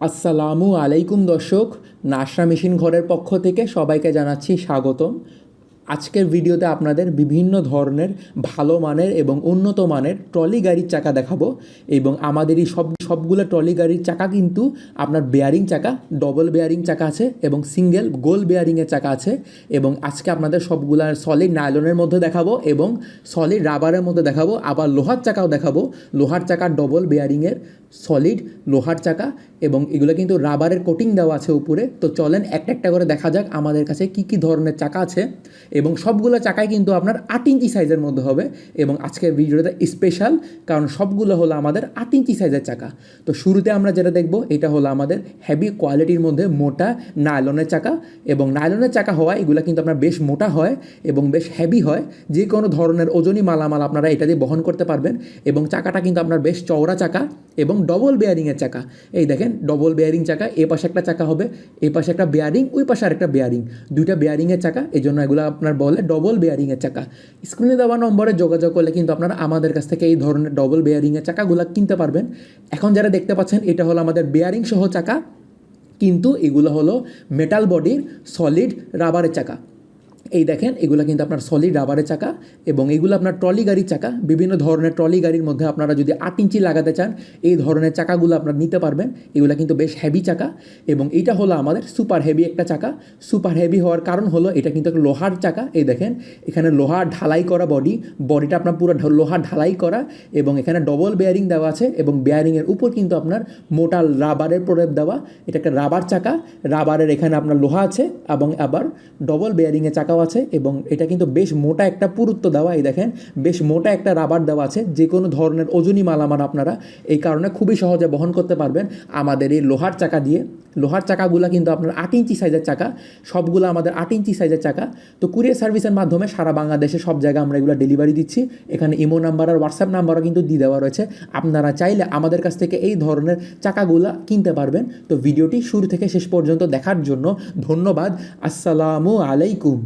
আসসালামু আলাইকুম দর্শক, নাশরা মেশিন ঘরের পক্ষ থেকে সবাইকে জানাচ্ছি স্বাগতম। আজকের ভিডিওতে আপনাদের বিভিন্ন ধরনের ভালো মানের এবং উন্নত মানের ট্রলি গাড়ির চাকা দেখাবো। এবং আমাদের এই সবগুলো ট্রলি গাড়ির চাকা কিন্তু আপনার বেয়ারিং চাকা, ডবল বেয়ারিং চাকা আছে এবং সিঙ্গেল গোল বেয়ারিংয়ের চাকা আছে। এবং আজকে আপনাদের সবগুলা সলিড নাইলনের মধ্যে দেখাবো এবং সলিড রাবারের মধ্যে দেখাবো, আবার লোহার চাকাও দেখাবো। লোহার চাকা ডবল বেয়ারিংয়ের সলিড লোহার চাকা, এবং এগুলো কিন্তু রাবারের কোটিং দেওয়া আছে উপরে। তো চলেন একটা একটা করে দেখা যাক আমাদের কাছে কী কী ধরনের চাকা আছে। এবং সবগুলো চাকাই কিন্তু আপনার 8 ইঞ্চি সাইজের মধ্যে হবে। এবং আজকের ভিডিওটা স্পেশাল, কারণ সবগুলো হলো আমাদের 8 ইঞ্চি সাইজের চাকা। তো শুরুতে আমরা যেটা দেখব, এটা হলো আমাদের হেভি কোয়ালিটির মধ্যে মোটা নাইলনের চাকা। এবং নাইলনের চাকা হওয়া এগুলো কিন্তু আপনার বেশ মোটা হয় এবং বেশ হেভি হয়। যে কোনো ধরনের ওজনই মালামাল আপনারা এটা দিয়ে বহন করতে পারবেন। এবং চাকাটা কিন্তু আপনার বেশ চওড়া চাকা এবং ডবল বেয়ারিংয়ের চাকা। এই দেখেন, ডবল বেয়ারিং চাকা, এ পাশে একটা চাকা হবে, এ পাশে একটা বেয়ারিং, ওই পাশে আরেকটা বেয়ারিং, দুইটা বেয়ারিংয়ের চাকা। এই জন্য এগুলো আপনার বলে ডবল বেয়ারিংয়ের চাকা। স্ক্রিনে দেওয়া নম্বরে যোগাযোগ করলে কিন্তু আপনারা আমাদের কাছ থেকে এই ধরনের ডবল বেয়ারিংয়ের চাকাগুলো কিনতে পারবেন। এখন যারা দেখতে পাচ্ছেন, এটা হলো আমাদের বেয়ারিং সহ চাকা, কিন্তু এগুলো হলো মেটাল বডির সলিড রাবারের চাকা। এই দেখেন, এগুলো কিন্তু আপনার সলিড রাবারের চাকা এবং এগুলো আপনার ট্রলি গাড়ির চাকা। বিভিন্ন ধরনের ট্রলি গাড়ির মধ্যে আপনারা যদি 8 ইঞ্চি লাগাতে চান, এই ধরনের চাকাগুলো আপনারা নিতে পারবেন। এগুলো কিন্তু বেশ হেভি চাকা। এবং এটা হলো আমাদের সুপার হেভি একটা চাকা। সুপার হেভি হওয়ার কারণ হলো এটা কিন্তু একটা লোহার চাকা। এই দেখেন, এখানে লোহার ঢালাই করা বডিটা আপনার পুরো লোহার ঢালাই করা, এবং এখানে ডবল বেয়ারিং দেওয়া আছে এবং বেয়ারিংয়ের উপর কিন্তু আপনার মোটা রাবারের প্রলেপ দেওয়া। এটা একটা রাবার চাকা, রাবারের এখানে আপনার লোহা আছে এবং আবার ডবল বেয়ারিংয়ের চাকাও আছে। এবং এটা কিন্তু বেশ মোটা একটা পুরুত্ব দেওয়া। এই দেখেন, বেশ মোটা একটা রাবার দেওয়া আছে। যে কোনো ধরনের ওজনই মালামাল আপনারা এই কারণে খুবই সহজে বহন করতে পারবেন আমাদের এই লোহার চাকা দিয়ে। লোহার চাকাগুলো কিন্তু আপনার 8 ইঞ্চি সাইজের চাকা, সবগুলো আমাদের 8 ইঞ্চি সাইজের চাকা। তো কুরিয়ার সার্ভিসের মাধ্যমে সারা বাংলাদেশে সব জায়গায় আমরা এগুলো ডেলিভারি দিচ্ছি। এখানে ইমো নাম্বার আর হোয়াটসঅ্যাপ নাম্বারও কিন্তু দিয়ে দেওয়া রয়েছে। আপনারা চাইলে আমাদের কাছ থেকে এই ধরনের চাকাগুলো কিনতে পারবেন। তো ভিডিওটি শুরু থেকে শেষ পর্যন্ত দেখার জন্য ধন্যবাদ। আসসালামু আলাইকুম।